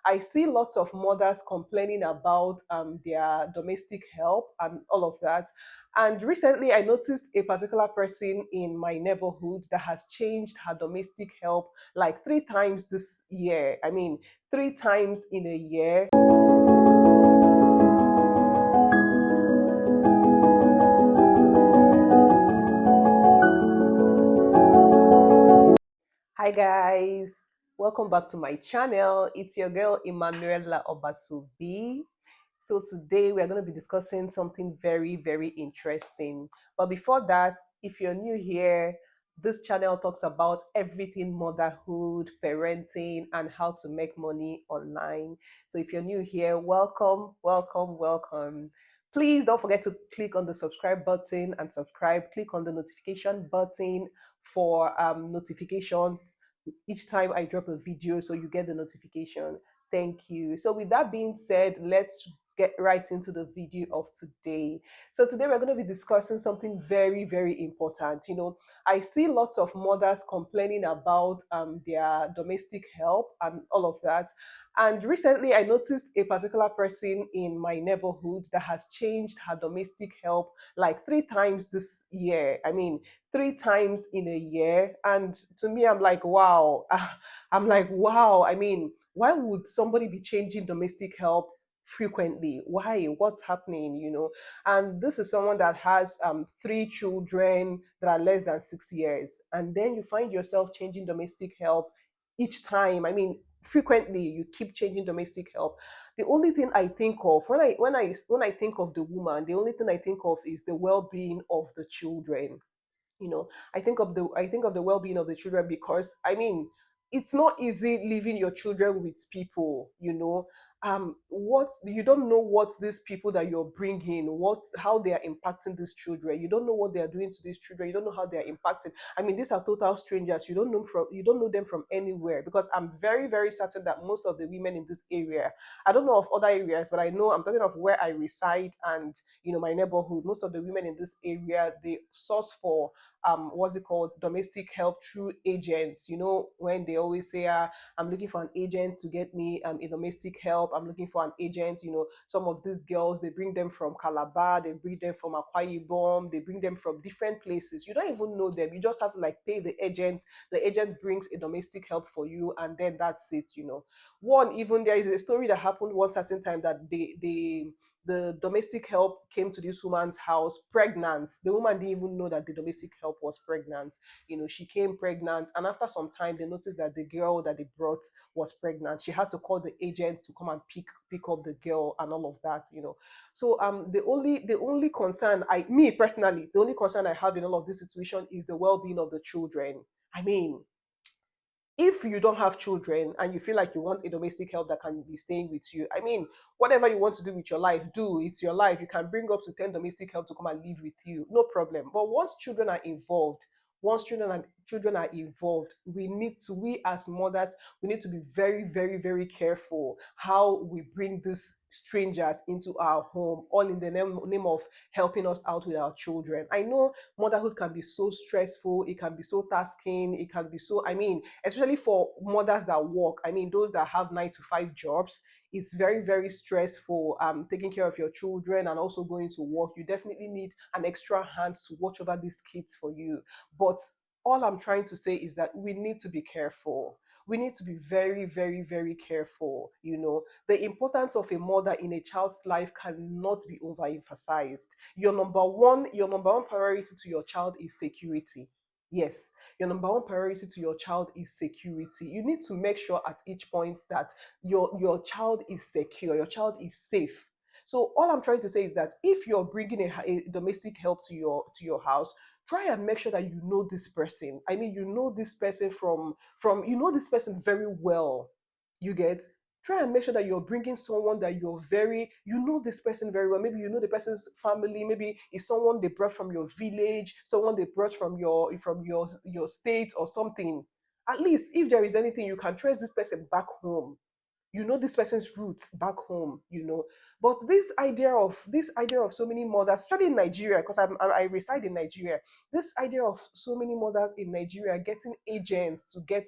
I see lots of mothers complaining about their domestic help and all of that. And recently, I noticed a particular person in my neighborhood that has changed her domestic help like 3 times this year. I mean, 3 times in a year. Hi guys, welcome back to my channel. It's your girl Emanuela Obasubi. So today we are going to be discussing something very interesting. But before that, if you're new here, this channel talks about everything motherhood, parenting, and how to make money online. So if you're new here, welcome. Please don't forget to click on the subscribe button and subscribe. Click on the notification button for notifications each time I drop a video so you get the notification. Thank you. So with that being said, let's get right into the video of today. So today we're going to be discussing something very important. I see lots of mothers complaining about their domestic help and all of that. And recently I noticed a particular person in my neighborhood that has changed her domestic help like 3 times this year. I mean, 3 times in a year. And to me, I'm like, wow. I'm like, wow. I mean, why would somebody be changing domestic help frequently? Why? What's happening? And this is someone that has 3 children that are less than 6 years. And then you find yourself changing domestic help each time. I mean, frequently you keep changing domestic help. The only thing I think of when I think of the woman, the only thing I think of is the well-being of the children. I think of the well-being of the children, because I mean, it's not easy leaving your children with people. What you don't know, what these people that you're bringing, what how they are impacting these children. You don't know what they are doing to these children. You don't know how they are impacting. I mean, these are total strangers. You don't know them from anywhere, because I'm very certain that most of the women in this area, I don't know of other areas, but I know, I'm talking of where I reside, and my neighborhood, most of the women in this area, they source for what's it called, domestic help through agents. When they always say, I'm looking for an agent to get me a domestic help, I'm looking for an agent. Some of these girls, they bring them from Calabar, they bring them from Akwa Ibom, they bring them from different places. You don't even know them, you just have to like pay the agent brings a domestic help for you, and then that's it. One, even there is a story that happened one certain time that the domestic help came to this woman's house pregnant. The woman didn't even know that the domestic help was pregnant. She came pregnant, and after some time, they noticed that the girl that they brought was pregnant. She had to call the agent to come and pick up the girl and all of that. So the only concern, me personally, the only concern I have in all of this situation is the well-being of the children. I mean, if you don't have children and you feel like you want a domestic help that can be staying with you, I mean, whatever you want to do with your life, do. It's your life. You can bring up to 10 domestic help to come and live with you, no problem. But once children are involved, we as mothers, we need to be very careful how we bring these strangers into our home, all in the name of helping us out with our children. I know motherhood can be so stressful, it can be so tasking, it can be so, I mean, especially for mothers that work, I mean, those that have 9 to 5 jobs, it's very stressful, taking care of your children and also going to work. You definitely need an extra hand to watch over these kids for you. But all I'm trying to say is that we need to be careful. We need to be very careful. The importance of a mother in a child's life cannot be overemphasized. Your number one priority to your child is security. Yes, your number one priority to your child is security. You need to make sure at each point that your child is secure, your child is safe. So all I'm trying to say is that if you're bringing a domestic help to your house, try and make sure that you know this person. I mean, you know this person from you know this person very well. You get, try and make sure that you're bringing someone that you know this person very well. Maybe you know the person's family. Maybe it's someone they brought from your village, someone they brought from your state or something. At least if there is anything, you can trace this person back home. You know this person's roots back home. But this idea of so many mothers, especially in Nigeria, because I reside in Nigeria. This idea of so many mothers in Nigeria getting agents to get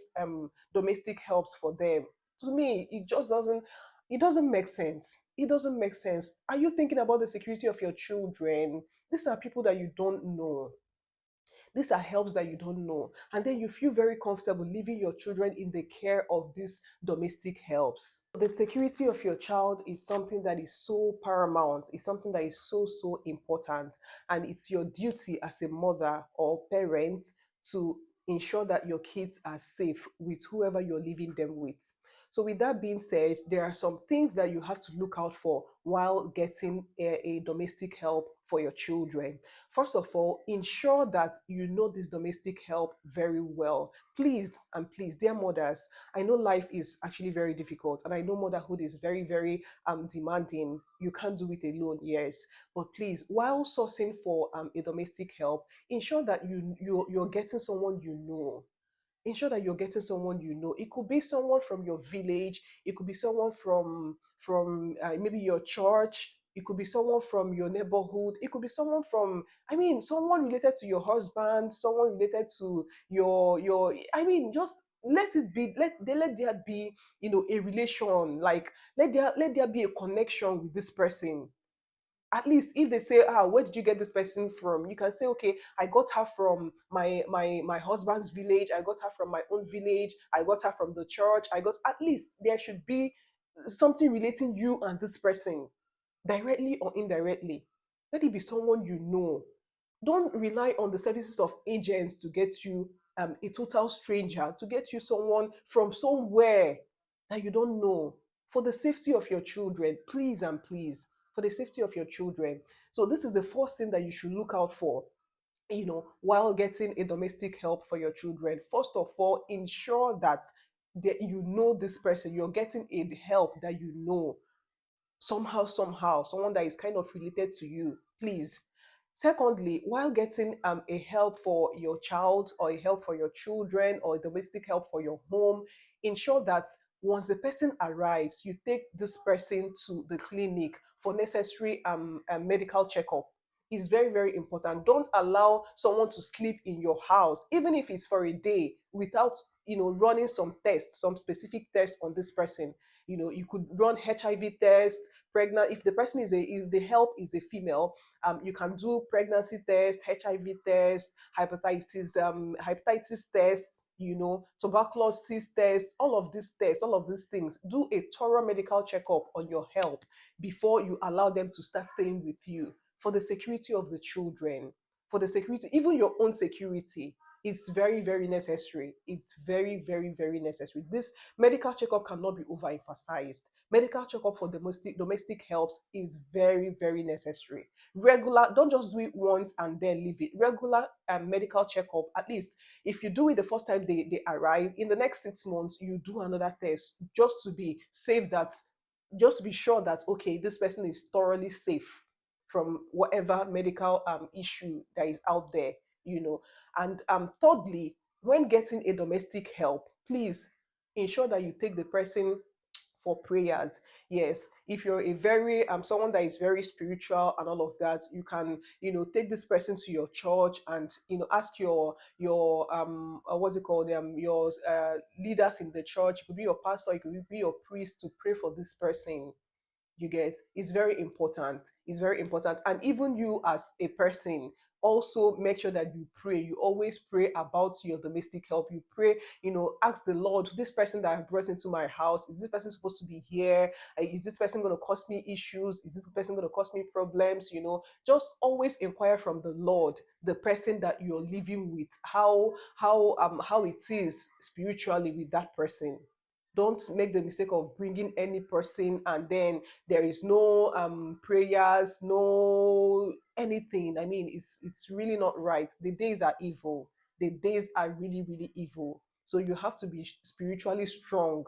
domestic helps for them, To me, it doesn't make sense. It doesn't make sense. Are you thinking about the security of your children? These are people that you don't know. These are helps that you don't know. And then you feel very comfortable leaving your children in the care of these domestic helps. The security of your child is something that is so paramount, it's something that is so, so important. And it's your duty as a mother or parent to ensure that your kids are safe with whoever you're leaving them with. So, with that being said, there are some things that you have to look out for while getting a domestic help for your children. First of all, ensure that you know this domestic help very well. Please and please, dear mothers, I know life is actually very difficult, and I know motherhood is very, very demanding. You can't do it alone, yes. But please, while sourcing for a domestic help, ensure that you're getting someone you know. Ensure that you're getting someone you know. It could be someone from your village, it could be someone from maybe your church, it could be someone from your neighborhood, it could be someone from, I mean, someone related to your husband, someone related to your I mean, just let it be, let there be, a relation, like let there be a connection with this person. At least if they say, where did you get this person from, you can say, okay, I got her from my husband's village, I got her from my own village, I got her from the church, I got, at least there should be something relating you and this person, directly or indirectly. Let it be someone you know. Don't rely on the services of agents to get you a total stranger, to get you someone from somewhere that you don't know. For the safety of your children, please and please, for the safety of your children. So, this is the first thing that you should look out for, while getting a domestic help for your children. First of all, ensure that you know this person, you're getting a help that you know somehow, someone that is kind of related to you, please. Secondly, while getting a help for your child or a help for your children or a domestic help for your home, ensure that once the person arrives, you take this person to the clinic for necessary medical checkup. Is very, very important. Don't allow someone to sleep in your house, even if it's for a day, without running some tests, some specific tests on this person. You could run HIV tests, pregnant, if the person is if the help is a female, you can do pregnancy test, HIV test, hepatitis tests, tuberculosis test, all of these tests, all of these things. Do a thorough medical checkup on your help before you allow them to start staying with you, for the security of the children, for the security, even your own security. It's very, very necessary. It's very, very, very necessary. This medical checkup cannot be overemphasized. Medical checkup for domestic helps is very, very necessary. Regular, don't just do it once and then leave it. Regular medical checkup, at least if you do it the first time they arrive, in the next 6 months, you do another test, just to be sure that, okay, this person is thoroughly safe from whatever medical issue that is out there, you know. And thirdly, when getting a domestic help, please ensure that you take the person for prayers. Yes, if you're a very someone that is very spiritual and all of that, you can take this person to your church and ask your what's it called, your leaders in the church. It could be your pastor, it could be your priest, to pray for this person. You get, it's very important. It's very important. And even you as a person, also make sure that you pray. You always pray about your domestic help. You pray, ask the Lord, this person that I brought into my house, is this person supposed to be here? Is this person going to cause me issues? Is this person going to cause me problems? Just always inquire from the Lord, the person that you're living with, how it is spiritually with that person. Don't make the mistake of bringing any person and then there is no prayers, no anything. I mean, it's really not right. The days are evil. The days are really, really evil. So you have to be spiritually strong.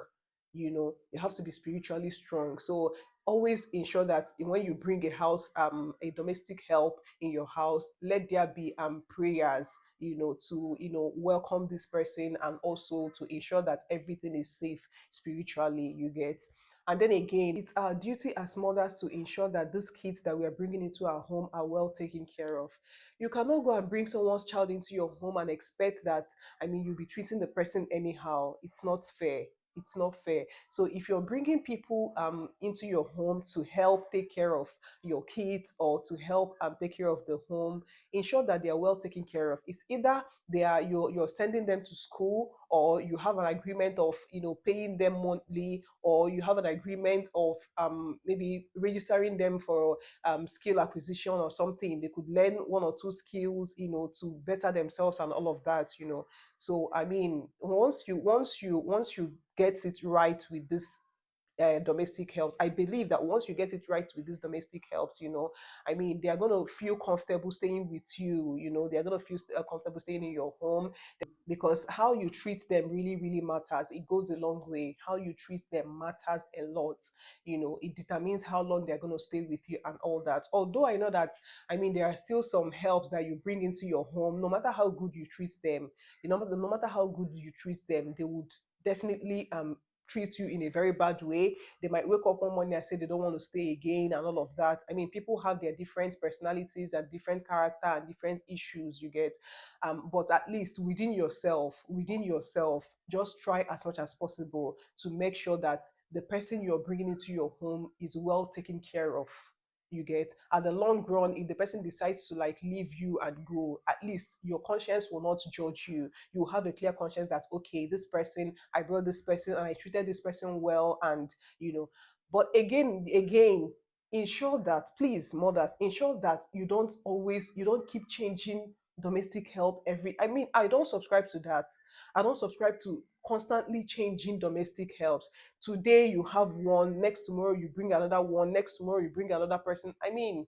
You have to be spiritually strong. So always ensure that when you bring a domestic help in your house, let there be prayers, to welcome this person, and also to ensure that everything is safe spiritually, you get. And then again, it's our duty as mothers to ensure that these kids that we are bringing into our home are well taken care of. You cannot go and bring someone's child into your home and expect that, I mean, you'll be treating the person anyhow. It's not fair. It's not fair. So if you're bringing people into your home to help take care of your kids, or to help take care of the home, ensure that they are well taken care of. It's either they are you're sending them to school, or you have an agreement of paying them monthly, or you have an agreement of maybe registering them for skill acquisition or something. They could learn one or two skills, to better themselves and all of that. So I mean, once you get it right with this domestic helps. I believe that once you get it right with this domestic helps, I mean, they are going to feel comfortable staying with you. They are going to feel comfortable staying in your home, because how you treat them really, really matters. It goes a long way. How you treat them matters a lot. It determines how long they're going to stay with you and all that. Although I know that, I mean, there are still some helps that you bring into your home, no matter how good you treat them. No matter how good you treat them, they would definitely treat you in a very bad way. They might wake up one morning and say they don't want to stay again and all of that. I mean, people have their different personalities and different character and different issues, you get. But at least within yourself, just try as much as possible to make sure that the person you're bringing into your home is well taken care of. You get, at the long run, if the person decides to like leave you and go, at least your conscience will not judge you. You have a clear conscience that, okay, this person, I brought this person and I treated this person well, and but again, ensure that, please, mothers, ensure that you don't keep changing domestic help every. I mean, I don't subscribe to that. I don't subscribe to constantly changing domestic helps. Today you have one, next tomorrow you bring another one, next tomorrow you bring another person. I mean,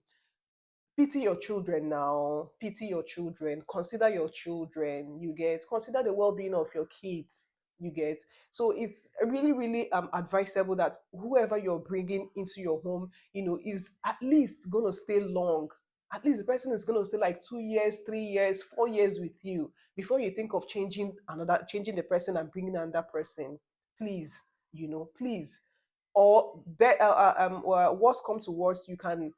pity your children now. Pity your children. Consider your children. You get. Consider the well-being of your kids. You get. So it's really, really advisable that whoever you're bringing into your home, is at least gonna stay long. At least the person is gonna stay like 2 years, 3 years, 4 years with you before you think of changing the person and bringing another person. Please, please. Or worst come to worst, you can,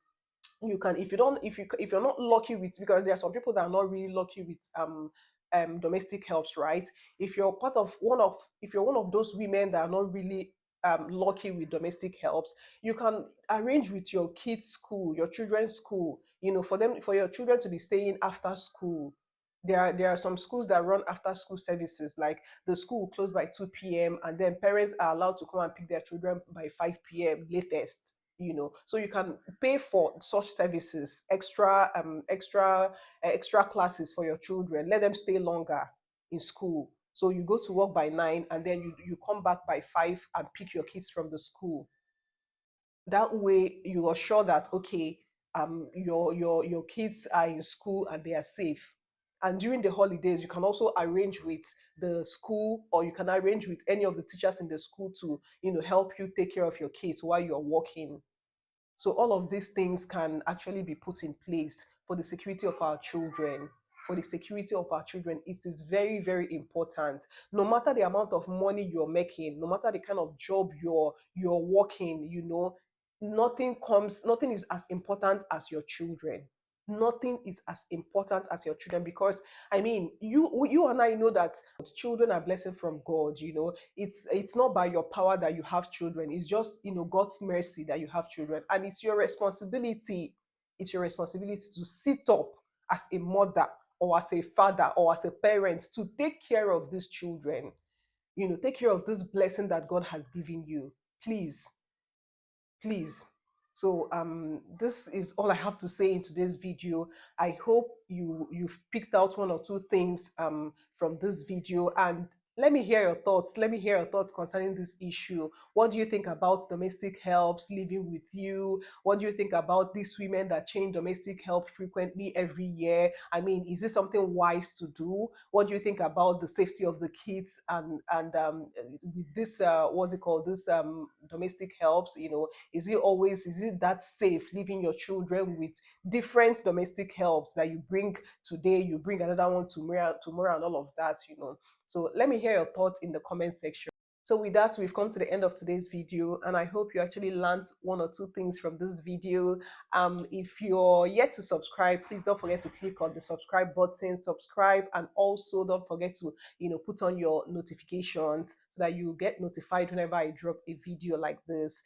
if you're not lucky with, because there are some people that are not really lucky with domestic helps, right? If you're one of those women that are not really lucky with domestic helps, you can arrange with your kids school, your children's school, for your children to be staying after school. There are some schools that run after school services, like the school will close by 2 p.m., and then parents are allowed to come and pick their children by 5 p.m. latest. So you can pay for such services, extra classes for your children. Let them stay longer in school. So you go to work by 9, and then you come back by 5 and pick your kids from the school. That way you are sure that, okay, your kids are in school and they are safe. And during the holidays, you can also arrange with the school, or you can arrange with any of the teachers in the school to help you take care of your kids while you're working. So all of these things can actually be put in place for the security of our children. For the security of our children, it is very, very important. No matter the amount of money you're making, no matter the kind of job you're working, nothing is as important as your children. Nothing is as important as your children, because I mean, you and I know that children are blessing from God. It's not by your power that you have children. It's just God's mercy that you have children, and it's your responsibility to sit up as a mother, or as a father, or as a parent, to take care of these children. Take care of this blessing that God has given you. Please, please. So this is all I have to say in today's video. I hope you've picked out one or two things from this video, and let me hear your thoughts. Let me hear your thoughts concerning this issue. What do you think about domestic helps living with you? What do you think about these women that change domestic help frequently every year? I mean, is this something wise to do? What do you think about the safety of the kids and with this what's it called, this domestic helps? Is it that safe leaving your children with different domestic helps that you bring today, you bring another one tomorrow and all of that? So let me hear your thoughts in the comment section. So with that, we've come to the end of today's video, and I hope you actually learned one or two things from this video. If you're yet to subscribe, please don't forget to click on the subscribe button, subscribe, and also don't forget to put on your notifications so that you get notified whenever I drop a video like this.